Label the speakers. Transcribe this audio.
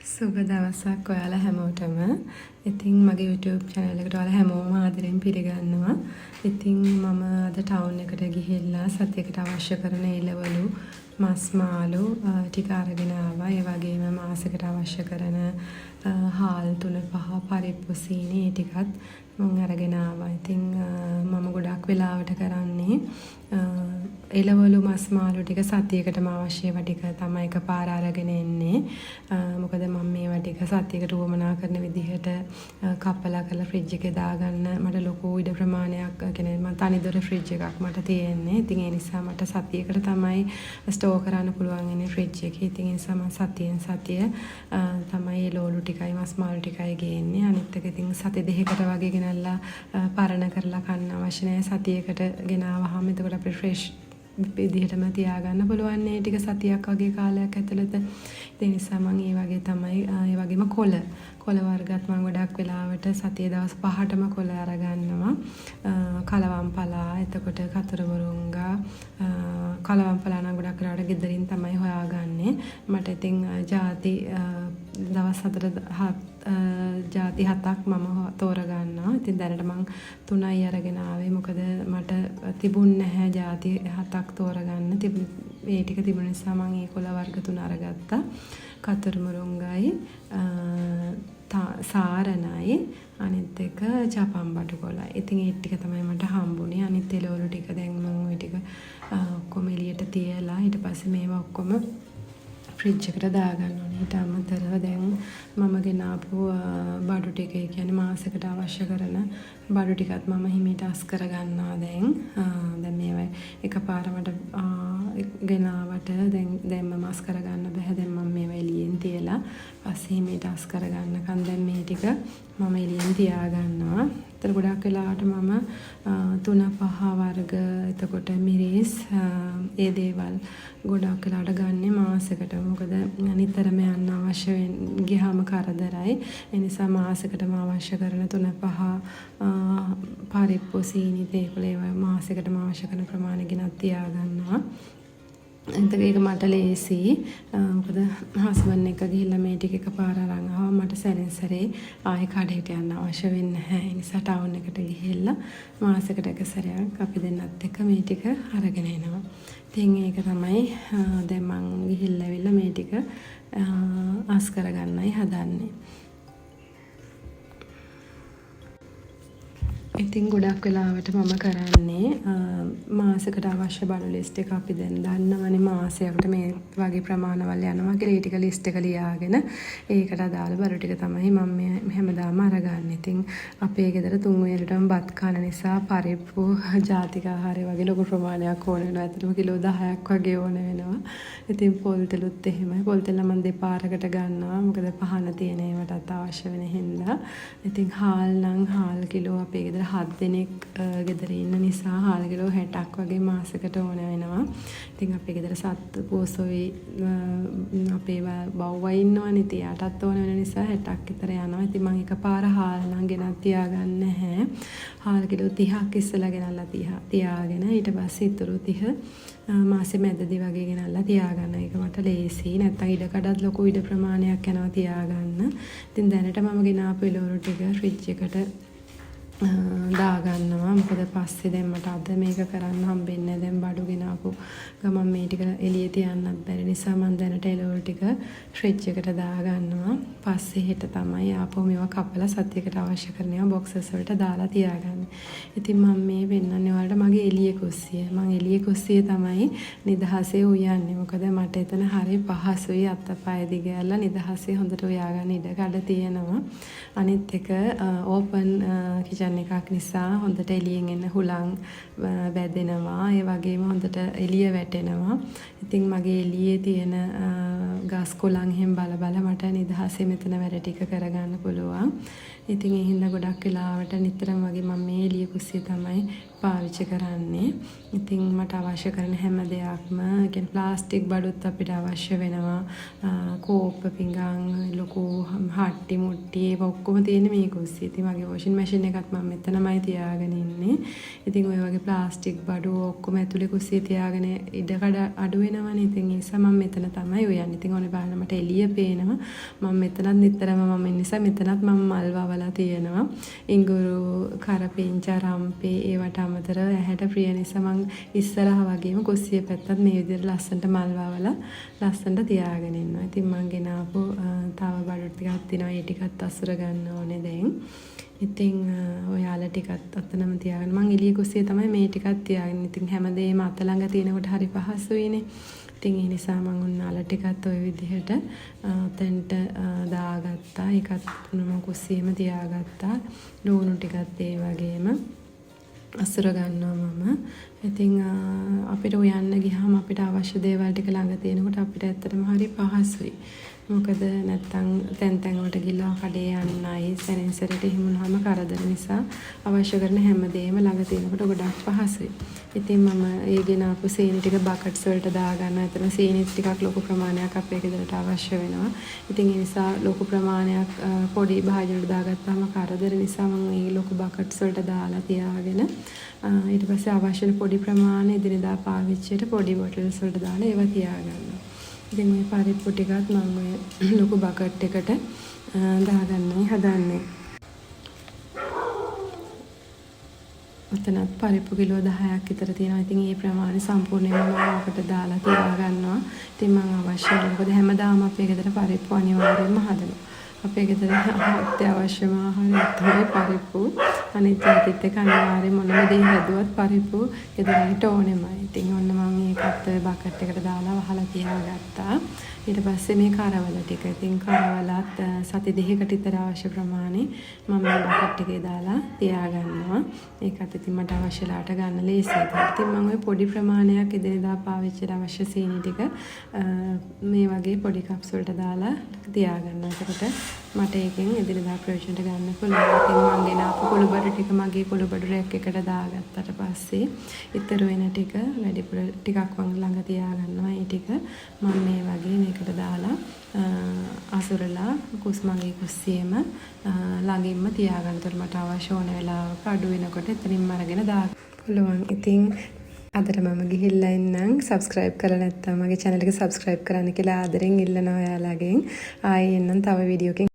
Speaker 1: සුබ දවසක් ඔයාලා හැමෝටම. ඉතින් මගේ YouTube channel එකට ඔයාලා හැමෝම ආදරෙන් පිළිගන්නවා. ඉතින් මම අද ටවුන් එකට ගිහිල්ලා සතියකට අවශ්‍ය කරන ඒලවලු මස් මාළු ටික අරගෙන ආවා. ඒ වගේම මාසෙකට අවශ්‍ය කරන හාල් 3-5 පරිප්පු සීනි ඒ ටිකත් මම අරගෙන ආවා. ඉතින් මම ගොඩක් වෙලාවට කරන්නේ එළවලු මස් මාළු ටික සතියකටම අවශ්‍ය ඒවා ටික තමයි එකපාර අරගෙන එන්නේ. මොකද මම මේවා ටික සතියකට උවමනා කරන විදිහට කපලා කරලා ෆ්‍රිජ් එකේ දාගන්න මට ලොකු ඉඩ ප්‍රමාණයක් කියන්නේ මම තනිදොර ෆ්‍රිජ් එකක් මට තියෙන්නේ. ඉතින් ඒ නිසා මට සතියකට තමයි ස්ටෝර් කරන්න පුළුවන් ඉන්නේ ෆ්‍රිජ් එකේ. ඉතින් ඒ නිසා මම සතියෙන් සතිය තමයි එළවලු ටිකයි මස් මාළු ටිකයි ගේන්නේ. අනිත් එක ඉතින් සති දෙකකට වගේ ගෙනල්ලා පරණ කරලා කන්න අවශ්‍ය නැහැ. සතියකට ගෙනාවහම එතකොට අපිට ෆ්‍රෙෂ් විදිහටම තියාගන්න පුළුවන් මේ ටික සතියක් වගේ කාලයක් ඇතුළත. ඒ නිසා මම ඒ වගේ තමයි ඒ වගේම කොළ වර්ගත් මම ගොඩක් වෙලාවට සතිය දවස් 5ටම කොළ අරගන්නවා. කලවම් පලා, එතකොට කතර මුරුංගා, කලවම් පලා නම් ගොඩක් වෙලාවට ගෙදරින් තමයි හොයාගන්නේ. මට ඉතින් ಜಾති දවස් 7ක් මම තෝරගන්නවා. ඉතින් දැනට මම 3යි අරගෙන ආවේ. මොකද මට තිබුණ නැහැ ಜಾති 7ක් තෝරගන්න. මේ ටික තිබුණ නිසා මම ඒ කොළ වර්ග 3 අරගත්තා. කතර මුරුංගායි, සාරණයි, අනිත් එක චපම්බඩු කොළයි. ඉතින් ඒ ටික තමයි මට හම්බුනේ. අනිත් එළවලු ටික දැන් මම ওই ටික ඔක්කොම එළියට තියලා ඊට පස්සේ මේවා ඔක්කොම ෆ්‍රිජ් එකට දාගන්න ඕනේ. ඊට අමතරව දැන් මම ගෙනාපු බඩු ටික, ඒ කියන්නේ මාසෙකට අවශ්‍ය කරන බඩු ටිකත් මම හිමීට අස් කරගන්නවා දැන්. දැන් මේවා එකපාර මට ගෙනාවට දැන් මම අස් කරගන්න බෑ. දැන් මම මේවා එළියෙන් තියලා පස්සේ හිමීට අස් කරගන්නකන් දැන් මේ ටික මම එළියෙන් තියාගන්නවා. ඒතර ගොඩක් වෙලාවට මම 3-5 වර්ග, එතකොට මිරිස්, ඒ දේවල් ගොඩක් වෙලාවට ගන්නෙ මාසෙකට. මොකද නිතරම යන්න අවශ්‍ය ගියාම කරදරයි. ඒ නිසා මාසෙකටම අවශ්‍ය කරන 3-5 පරිප්පු සීනි තේකොළ ඒවා මාසෙකටම අවශ්‍ය කරන ප්‍රමාණය ගෙනත් තියාගන්නවා. ඒක මට ලේසි. මොකද හස්බන්ඩ් එක ගිහිල්ලා මේ ටික එකපාර අරන් ආවා. මට සැරෙන් සැරේ ආයෙ කඩේට යන්න අවශ්‍ය වෙන්නේ නැහැ. ඒ නිසා ටවුන් එකට ගිහිල්ලා මාසෙකට එක සැරයක් අපි දෙන්නත් එක්ක මේ ටික අරගෙන එනවා. ඉතින් ඒක තමයි දැන් මං ගිහිල්ලා ඇවිල්ලා මේ ටික අස් කරගන්නයි හදන්නේ. ඉතින් ගොඩක් වෙලාවට මම කරන්නේ මාසෙකට අවශ්‍ය බඩු ලිස්ට් එක අපි දැන් දන්නවනේ මාසයකට මේ වගේ ප්‍රමාණවල යනවා කියලා. ඒ ටික ලිස්ට් එක ලියාගෙන ඒකට අදාළ බඩු ටික තමයි මම හැමදාම අරගන්නේ. ඉතින් අපේ ගෙදර 3 වේලටම බත් කන නිසා පරිප්පු ජාතික ආහාරය වගේ ලොකු ප්‍රමාණයක් ඕන වෙනවා. ඇත්තටම කිලෝ 10ක් වගේ ඕන වෙනවා. ඉතින් පොල් තෙලුත් එහෙමයි. පොල් තෙල මම දෙපාරකට ගන්නවා. මොකද පහන තියෙන ඒවටත් අවශ්‍ය වෙන හින්දා. ඉතින් හාල් නම් හාල් කිලෝ අපේ ගෙදර 7 දෙනෙක් ගෙදර ඉන්න නිසා හාල් කිලෝ 60ක් වගේ මාසෙකට ඕන වෙනවා. ඉතින් අපේ ගෙදර සත්තු පෝසොයි අපේ බව්වා ඉන්නවනේ. තියාටත් ඕන වෙන නිසා 60ක් විතර යනවා. ඉතින් මම එකපාර හාල් නම් ගෙනත් තියාගන්නේ නැහැ. හාල් කිලෝ 30ක් ඉස්සලා ගෙනල්ලා තියාගෙන ඊට පස්සේ ඉතුරු 30 මාසෙ මැදදී වගේ ගෙනල්ලා තියාගන්න. ඒක මට ලේසි. නැත්තම් ඉඩකඩත් ලොකු ඉඩ ප්‍රමාණයක් යනවා තියාගන්න. ඉතින් දැනට මම ගෙනාපු එළවලු ටික ෆ්‍රිජ් එකට දාගන්නවා. මොකද පස්සේ දැන් මට අද මේක කරන්න හම්බෙන්නේ නැහැ. දැන් බඩු ගෙනාපු ගමන් මේ ටික එළියේ තියන්නත් බැරි නිසා මම දැනට එළවලු ටික ෆ්‍රිජ් එකට දාගන්නවා. පස්සේ හෙට තමයි ආපහු මේවා කපලා සතියකට අවශ්‍ය කරන ඒවා බොක්සස් වලට දාලා තියාගන්නේ. ඉතින් මම මේ වෙන්නන්නේ ඔයාලට මගේ එළියේ කුස්සිය. මම එළියේ කුස්සිය තමයි නිදහසේ උයන්නේ. මොකද මට එතන හරි පහසුයි. අතපය දිගහැරලා නිදහසේ හොඳට උයාගන්න ඉඩ කඩ තියෙනවා. අනිත් එක ඕපන් කිචන් එකක් නිසා හොඳට එළියෙන් එන හුලං වැදෙනවා. ඒ වගේම හොඳට එළිය වැටෙනවා. ඉතින් මගේ එළියේ තියෙන ගස් කොළන් එහෙම බල මට නිදහසේ මෙතන වැඩ ටික කරගන්න පුළුවන්. ඉතින් ඒ හින්දා ගොඩක් වෙලාවට නිතරම වගේ මම මේ එළිය කුස්සිය තමයි පාවිච්චි කරන්නේ. ඉතින් මට අවශ්‍ය කරන හැම දෙයක්ම කියන්නේ ප්ලාස්ටික් බඩුත් අපිට අවශ්‍ය වෙනවා. කෝප්ප පිඟාන් ලොකු හට්ටි මුට්ටි ඒව ඔක්කොම තියෙන්නේ මේ කුස්සියේ. ඉතින් මගේ වොෂින් මැෂින් එකත් මම මම මෙතනමයි තියාගෙන ඉන්නේ. ඉතින් ඔය වගේ ප්ලාස්ටික් බඩු ඔක්කොම ඇතුලේ කුස්සියේ තියාගෙන ඉඩකඩ අඩු වෙනවනේ. ඉතින් ඒ නිසා මම මෙතන තමයි උයන්නේ. ඉතින් ඕනේ බලන්න මට එළිය පේනවා. මම මෙතනත් නිතරම මම ඉන්න නිසා මෙතනත් මම මල් වවලා තියෙනවා. ඉඟුරු, කරපිංචා, රම්පේ ඒවට අමතරව ඇහැට ප්‍රිය නිසා මම ඉස්සරහා වගේම කුස්සිය පැත්තත් මේ විදිහට ලස්සනට මල් වවලා ලස්සනට තියාගෙන ඉන්නවා. ඉතින් මම ගෙනාවු තව බඩු ටිකක් තියෙනවා. ඒ ටිකත් අසුර ගන්න ඕනේ දැන්. ඉතින් ඔයාලා ටිකත් අතනම තියාගෙන මම එළිය කුස්සියේ තමයි මේ ටිකත් තියාගෙන. ඉතින් හැමදේම අත ළඟ තියෙනකොට හරි පහසුයිනේ. ඉතින් ඒ නිසා මම උන්නාලා ටිකත් ওই විදිහට තෙන්ට දාගත්තා. ඒකත් මම කුස්සියේම තියාගත්තා. ලුණු ටිකත් ඒ වගේම අසුර ගන්නවා මම. ඉතින් අපිට උයන්න ගියාම අපිට අවශ්‍ය දේවල් ටික ළඟ තියෙනකොට අපිට ඇත්තටම හරි පහසුයි. මොකද නැත්තම් තැන් වලට ගිහලා කඩේ යන්නයි සැනෙන්සරට එහෙම වුණාම කරදර නිසා අවශ්‍ය කරන හැම දෙයක්ම ළඟ තියෙනකොට ගොඩක් පහසුයි. ඉතින් මම ඒ ගෙනාපු සීනි ටික බකට්ස් වලට දාගන්නවා. එතන සීනි ටිකක් ලොකු ප්‍රමාණයක් අපේ ගෙදරට අවශ්‍ය වෙනවා. ඉතින් ඒ නිසා ලොකු ප්‍රමාණයක් පොඩි භාජනවලට දාගත්තාම කරදර නිසා මම මේ ලොකු බකට්ස් වලට දාලා තියාගෙන ඊට පස්සේ අවශ්‍ය පොඩි ප්‍රමාණය එදිනෙදා පාවිච්චියට පොඩි බොටල්ස් වලට දාලා ඒවා තියාගන්නවා. ඉතින් මේ පරිප්පු ටිකත් මම ඔය ලොකු බකට් එකට දාගන්නයි හදන්නේ. ඔතනත් පරිප්පු කිලෝ 10ක් විතර තියෙනවා. ඉතින් මේ ප්‍රමාණය සම්පූර්ණයෙන්ම මම ඔකට දාලා තියාගන්නවා. ඉතින් මම අවශ්‍යයි. මොකද හැමදාම අපේ ගෙදර පරිප්පු අනිවාර්යයෙන්ම හදනවා. අපේ ගෙදර අත්‍යවශ්‍යම ආහාරය තමයි පරිප්පු. අනිත් ඒකත් එක්ක අනිවාර්යයෙන් මොනම දේ හැදුවත් පරිප්පු ගෙදරට ඕනෙමයි. ඉතින් ඔන්න මම මේකත් බකට් එකට දාලා වහලා තියාගත්තා. ඊට පස්සේ මේ කරවල ටික. ඉතින් කරවලත් සති දෙකකට විතර අවශ්‍ය ප්‍රමාණය මම මේ බකට් එකේ දාලා තියාගන්නවා. ඒකත් ඉතින් මට අවශ්‍යලාට ගන්න ලේසියි. ඉතින් මම ওই පොඩි ප්‍රමාණයක් එදිනෙදා පාවිච්චියට අවශ්‍ය සීනි ටික මේ වගේ පොඩි කප්ස් වලට දාලා තියාගන්නවා. එතකොට මට ඒකෙන් එදිනෙදා ප්‍රයෝජනට ගන්න පුළුවන්. ඉතින් මම ගෙනාපු කුළුබඩු ටික මගේ කුළුබඩු රැක් එකට දාගත්තට පස්සේ ඉතුරු වෙන ටික වැඩිපුර ටිකක් වංග ළඟ තියාගන්නවා. ඒ ටික මම මේ වගේ මේකට දාලා අසුරලා මගේ කුස්සියේම ළඟින්ම තියාගන්න. ඒතර මට අවශ්‍ය ඕන වෙලාවක අඩු වෙනකොට එතනින්ම අරගෙන දාන්න පුළුවන්. ඉතින් අදට මම ගිහිල්ලා ඉන්නම්. සබ්ස්ක්‍රයිබ් කරලා නැත්නම් මගේ channel එක සබ්ස්ක්‍රයිබ් කරන්න කියලා ආදරෙන් ඉල්ලනවා ඔයාලගෙන්. ආයෙ එන්නම් තව වීඩියෝ එකකින්.